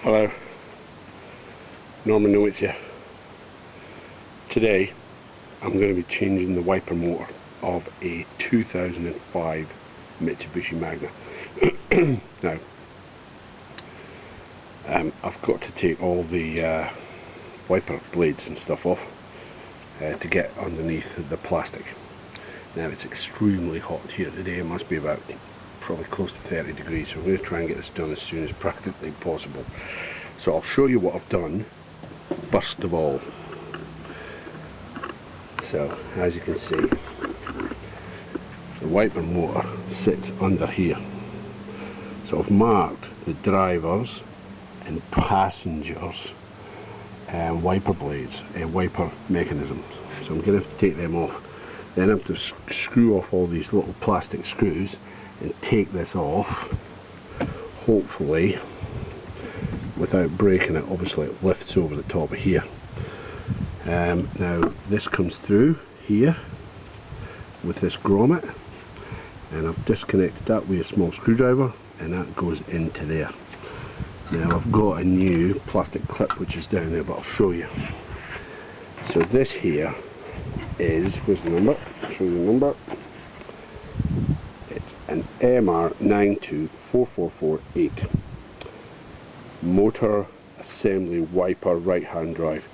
Hello, Norman with you. Today I'm going to be changing the wiper motor of a 2005 Mitsubishi Magna. Now, I've got to take all the wiper blades and stuff off to get underneath the plastic. Now it's extremely hot here today. It must be about probably close to 30 degrees, so I'm going to try and get this done as soon as practically possible. So I'll show you what I've done first of all. So as you can see, the wiper motor sits under here. So I've marked the drivers and passengers wiper blades and wiper mechanisms. So I'm going to have to take them off. Then I have to screw off all these little plastic screws and take this off, hopefully without breaking it. Obviously it lifts over the top of here. Now this comes through here with this grommet, and I've disconnected that with a small screwdriver, and that goes into there. Now I've got a new plastic clip which is down there, but I'll show you. So this here is, where's the number? I'll show you the number. It's an MR9244448 motor assembly wiper right hand drive,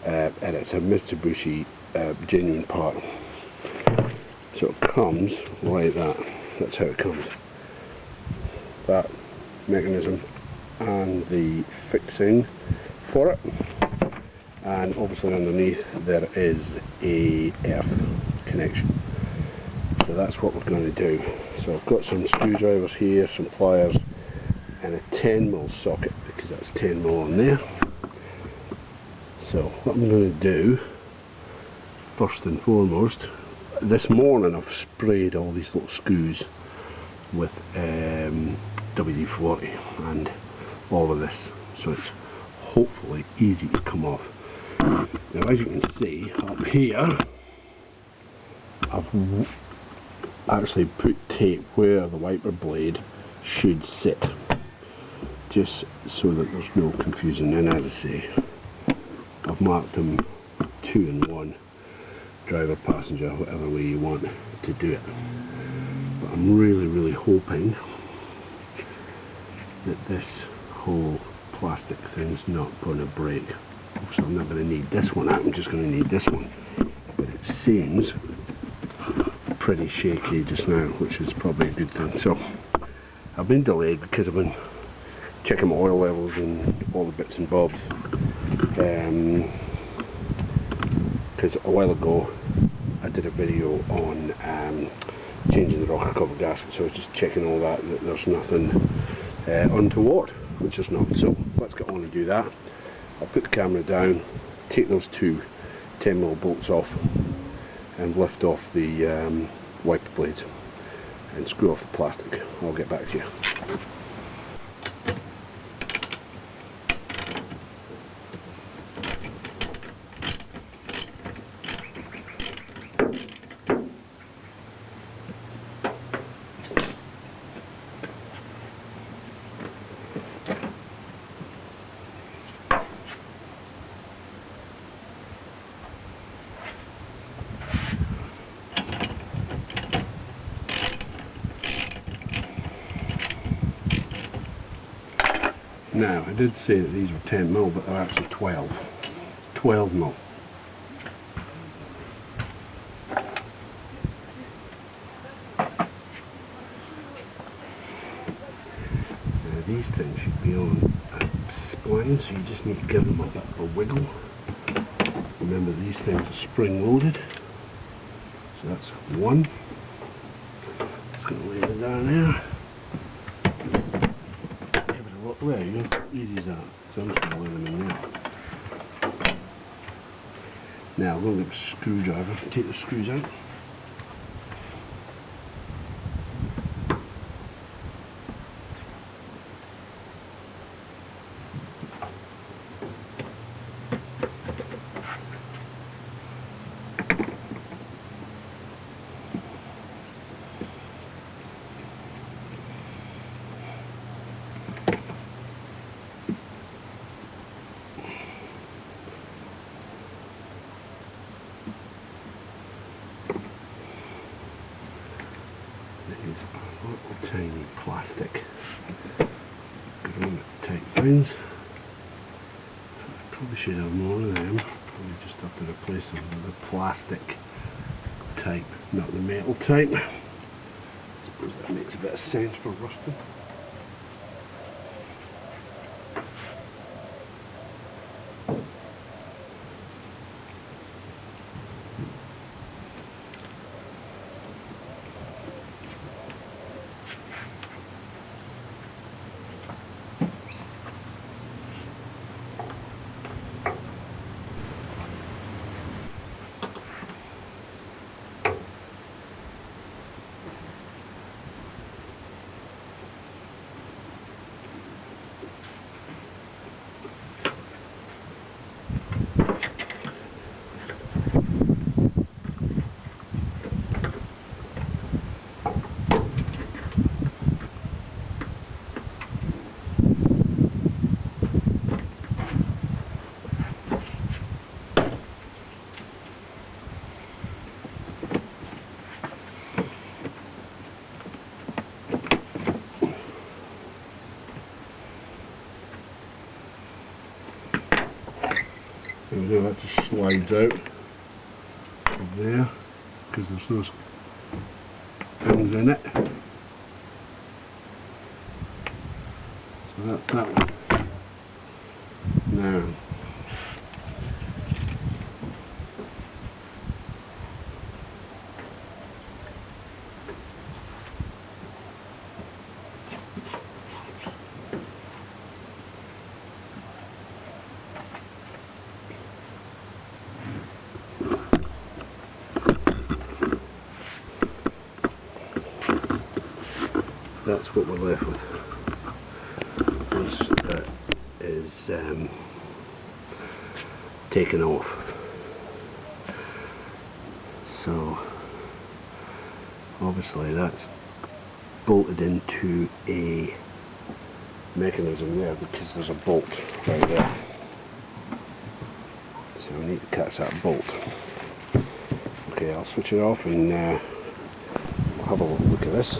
and it's a Mitsubishi genuine part. So it comes like that. That's how it comes. That mechanism and the fixing for it, and obviously underneath there is a earth connection. So that's what we're going to do. So I've got some screwdrivers here, some pliers, and a 10mm socket, because that's 10mm on there. So what I'm going to do first and foremost, this morning I've sprayed all these little screws with WD-40 and all of this, so it's hopefully easy to come off. Now as you can see up here, I've actually put tape where the wiper blade should sit, just so that there's no confusion. And as I say, I've marked them 2 and 1, driver, passenger, whatever way you want to do it. But I'm really hoping that this whole plastic thing's not going to break. Obviously I'm not going to need this one out, I'm just going to need this one. But it seems pretty shaky just now, which is probably a good thing. So I've been delayed because I've been checking my oil levels and all the bits and bobs, because a while ago I did a video on changing the rocker cover gasket, so I was just checking all that there's nothing untoward, which is not. So let's get on and do that. I'll put the camera down, take those 2 10mm bolts off, and lift off the wiper blades and screw off the plastic. I'll get back to you. Now, I did say that these were 10mm, but they're actually 12mm. Now, these things should be on a spline, so you just need to give them a bit of a wiggle. Remember, these things are spring-loaded. So that's 1. Just going to lay it down there. There you go, easy as that. So I'm just going to lay them in there. Now I'm going to get a screwdriver, take the screws out. these are little tiny plastic grommet type things. I probably should have more of them. Probably just have to replace them with the plastic type, not the metal type. I suppose that makes a bit of sense for rusting. And we know that just slides out of there because there's those things in it. So that's that one. Now, that's what we're left with. This bit is taken off. So obviously that's bolted into a mechanism there because there's a bolt right there. So we need to catch that bolt. Okay, I'll switch it off and we'll have a little look at this.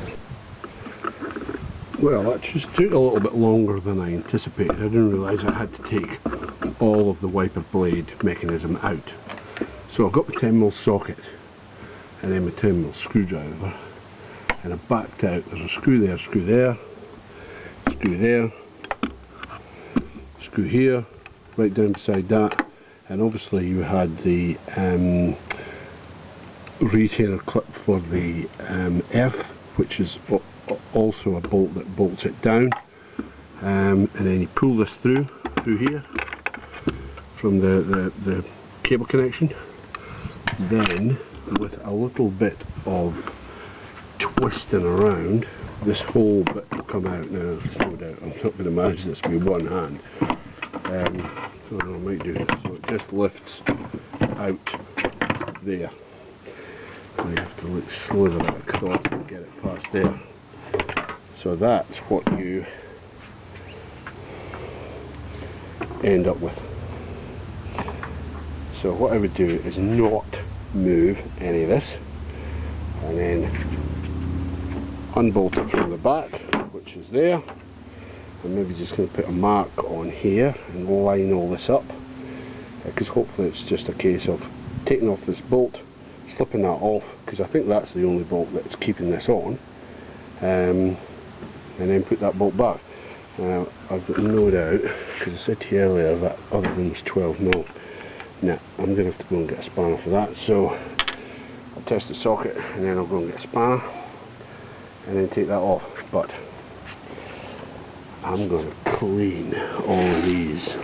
Well, that just took a little bit longer than I anticipated. I didn't realise I had to take all of the wiper blade mechanism out. So I've got my 10mm socket and then my 10mm screwdriver, and I backed out. There's a screw there, screw there, screw there, screw here, right down beside that, and obviously you had the retainer clip for the earth, which is also a bolt that bolts it down, and then you pull this through here from the cable connection. Then with a little bit of twisting around, this whole bit will come out. Now no doubt I'm not going to manage this with one hand, so I might do this. So it just lifts out there, and you have to like slither that across and get it past there. So that's what you end up with. So what I would do is not move any of this, and then unbolt it from the back, which is there. I'm maybe just going to put a mark on here and line all this up, because hopefully it's just a case of taking off this bolt, slipping that off, because I think that's the only bolt that's keeping this on, and then put that bolt back. Now I've got no doubt, because I said to you earlier that other one was 12mm. Now I'm going to have to go and get a spanner for that, so I'll test the socket and then I'll go and get a spanner and then take that off. But I'm going to clean all of these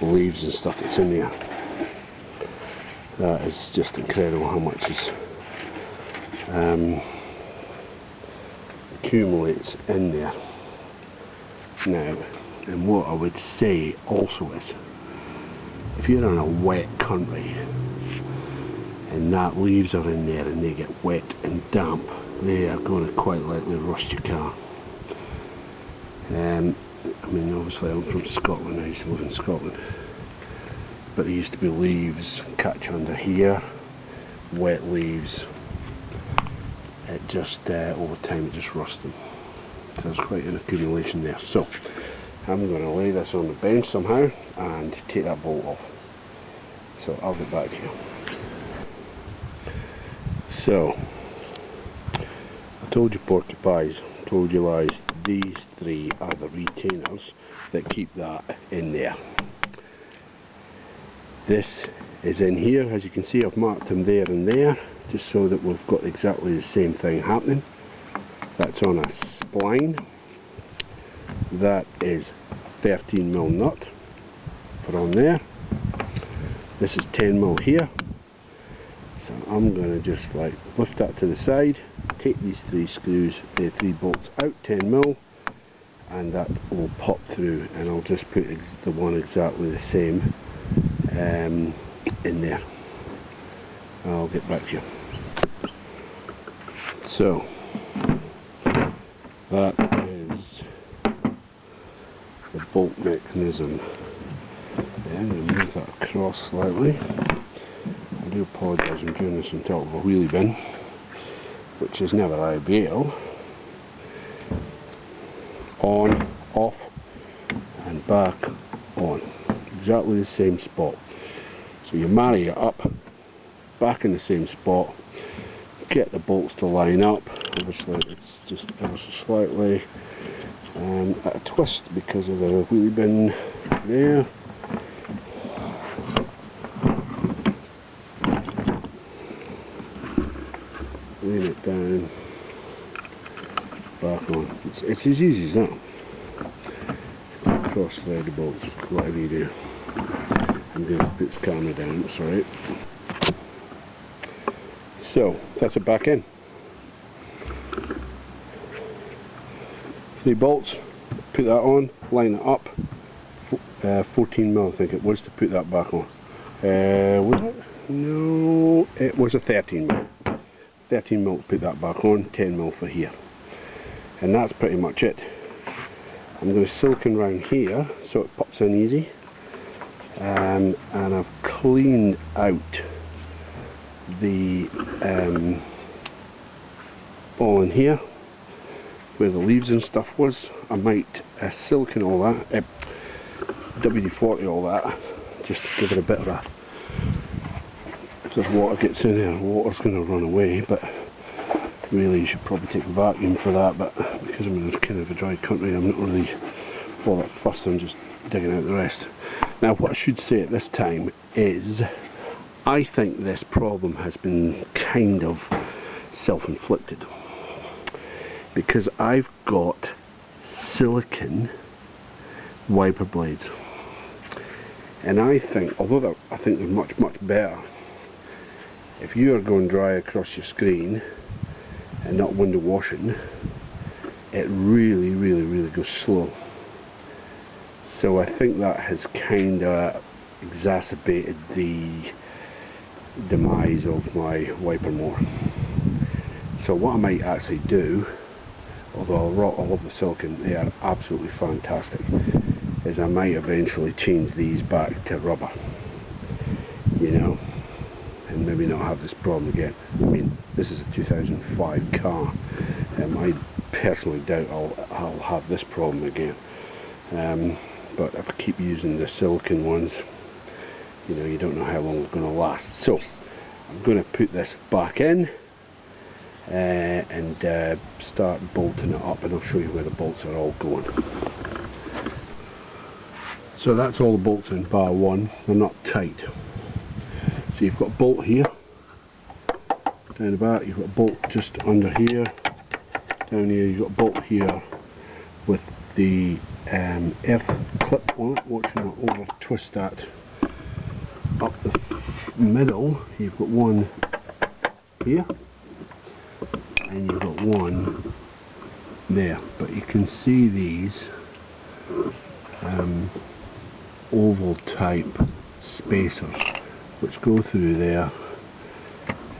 leaves and stuff that's in there. That is just incredible how much is accumulates in there. Now, and what I would say also is, if you're in a wet country and that leaves are in there and they get wet and damp, they are going to quite likely rust your car. I mean, obviously I'm from Scotland, I used to live in Scotland, but there used to be leaves catch under here, wet leaves, it just over time it just rusts them. So there's quite an accumulation there. So I'm going to lay this on the bench somehow and take that bolt off. So I'll get back to you. So I told you porcupines, told you lies. These three are the retainers that keep that in there. This is in here, as you can see I've marked them there and there, just so that we've got exactly the same thing happening. That's on a spline. That is 13mm nut for on there. This is 10mm here. So I'm going to just like lift that to the side, take these three screws, the three bolts out 10mm, and that will pop through, and I'll just put the one exactly the same in there. I'll get back to you. So that is the bolt mechanism. Yeah, I'm going to move that across slightly. I do apologise, I'm doing this on top of a wheelie bin, which is never ideal. On, off, and back on. Exactly the same spot. So you marry it up, back in the same spot, get the bolts to line up. Obviously it's just ever so slightly at a twist because of the wheelie bin there. Lean it down, back on. It's as easy as that. Cross thread the bolts, whatever you do. I'm going to put this camera down, that's alright. So that's it back in. 3 bolts, put that on, line it up. 14mm I think it was to put that back on. Was it? No, it was a 13mm. 13mm to put that back on, 10mm for here. And that's pretty much it. I'm going to silicone round here so it pops in easy. And I've cleaned out the all in here where the leaves and stuff was. I might silicone all that, WD-40 all that, just to give it a bit of a, if there's water gets in there, water's going to run away, but really you should probably take a vacuum for that, but because I'm in a kind of a dry country I'm not really all that fussed, I'm just digging out the rest. Now what I should say at this time is I think this problem has been kind of self-inflicted because I've got silicone wiper blades, and I think, although I think they're much better, if you are going dry across your screen and not window washing, it really goes slow. So I think that has kind of exacerbated the demise of my wiper more. So what I might actually do, although I love the silicone, they are absolutely fantastic, is I might eventually change these back to rubber, you know, and maybe not have this problem again. I mean, this is a 2005 car, I personally doubt I'll have this problem again. But if I keep using the silicone ones, you know, you don't know how long it's going to last. So I'm going to put this back in and start bolting it up, and I'll show you where the bolts are all going. So that's all the bolts in bar one. They're not tight. So you've got a bolt here down the back, you've got a bolt just under here, down here you've got a bolt here with the F clip on it. Watch not over twist that. Up the middle you've got one here and you've got one there, but you can see these oval type spacers which go through there,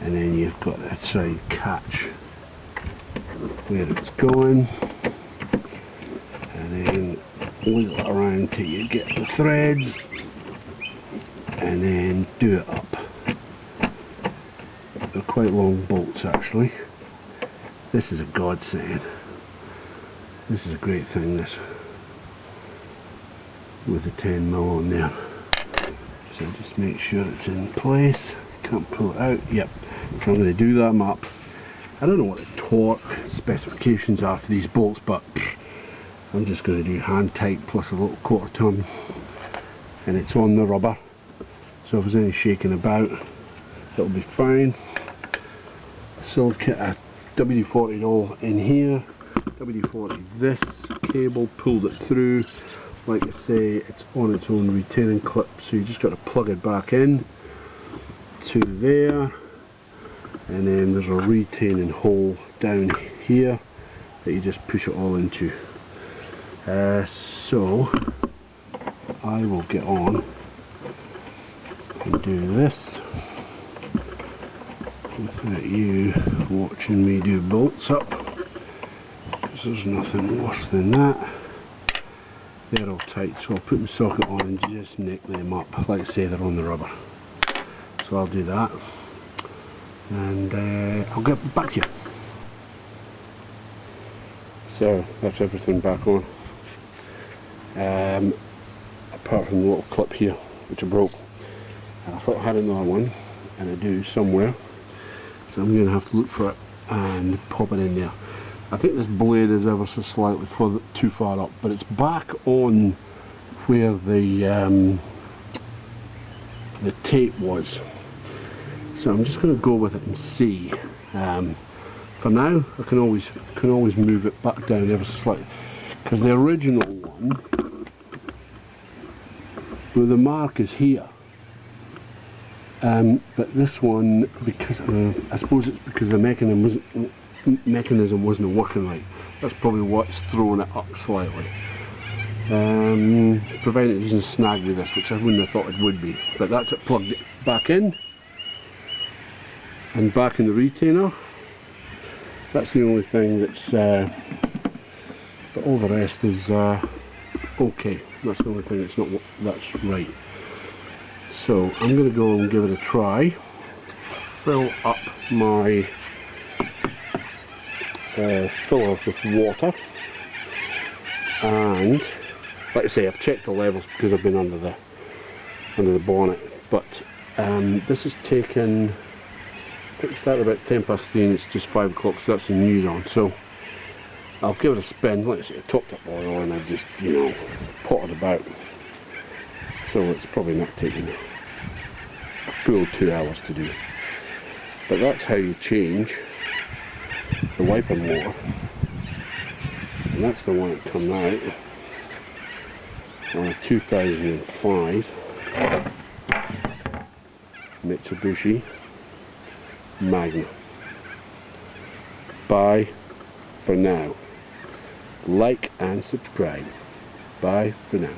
and then you've got that side catch where it's going, and then wiggle it around till you get the threads, and then do it up. They're quite long bolts actually, This is a godsend. This is a great thing, this, with the 10mm on there. So just make sure it's in place. Can't pull it out. Yep. So I'm going to do that up. I don't know what the torque specifications are for these bolts, but I'm just going to do hand tight plus a little quarter ton, and it's on the rubber, so if there's any shaking about it'll be fine. Silicate a WD-40 roll in here, WD-40 this cable, pulled it through. Like I say, it's on its own retaining clip, so you just got to plug it back in to there, and then there's a retaining hole down here that you just push it all into. So I will get on and do this without you watching me do bolts up, because there's nothing worse than that. They're all tight, so I'll put my socket on and just nick them up. Like I say, they're on the rubber. So I'll do that, and I'll get back to you. So that's everything back on, apart from the little clip here which I broke. I thought I had another one, and I do somewhere, so I'm going to have to look for it and pop it in there. I think this blade is ever so slightly too far up, but it's back on where the tape was, so I'm just going to go with it and see. For now, I can always move it back down ever so slightly, because the original one, well, the mark is here, but this one, because I suppose it's because the mechanism wasn't working right. That's probably what's throwing it up slightly, provided it doesn't snag with this, which I wouldn't have thought it would be. But that's it, plugged it back in and back in the retainer. That's the only thing that's but all the rest is okay. That's the only thing that's right. So I'm going to go and give it a try, fill up my filler with water, and like I say, I've checked the levels because I've been under the bonnet, but this has taken, I think it started about 10:15, it's just 5 o'clock, so that's the news on. So I'll give it a spin. Like I say, I topped up oil and I just, potted about, so it's probably not taking a full 2 hours to do. But that's how you change the wiper motor, and that's the one that come out on a 2005 Mitsubishi Magna. Bye for now. Like and subscribe. Bye for now.